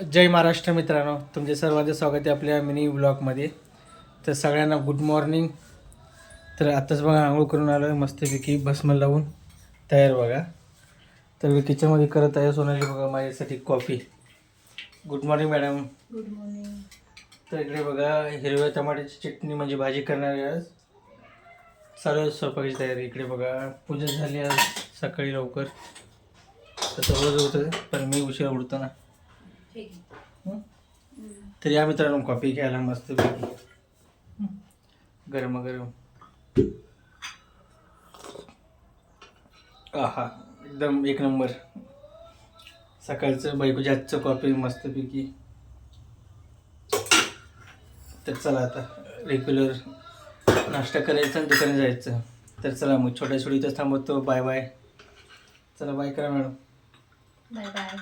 जय महाराष्ट्र मित्रांनो, तुमचे सर्वांचे स्वागत आहे आपल्या मिनी ब्लॉगमध्ये. तर सगळ्यांना गुड मॉर्निंग. तर आत्ताच बघा आंघोळ करून आलो आहे मस्तपैकी भस्म लावून तयार बघा. तर मी किचनमध्ये करत आहे सोनाली बघा माझ्यासाठी coffee. Good morning madam. Good morning. तर इकडे बघा हिरव्या टमाट्याची चटणी म्हणजे भाजी करणार आहे आज. चालू स्वयंपाकाची तयारी. इकडे बघा पूजा झाली आज सकाळी लवकर. तसं रोज होतं पण मी उशिरा उठतो ना. तर या मित्रांनो कॉफी घ्यायला मस्तपैकी गरम गरम. आहा एकदम एक नंबर. सकाळचं बायकोच्या हातचं कॉफी मस्तपैकी. तर चला आता रेग्युलर नाश्ता करायचा आणि दुकानात जायचं. तर चला मग छोट्या छोटी इथंच थांबवतो. Bye bye. चला बाय करा मॅडम. Bye bye.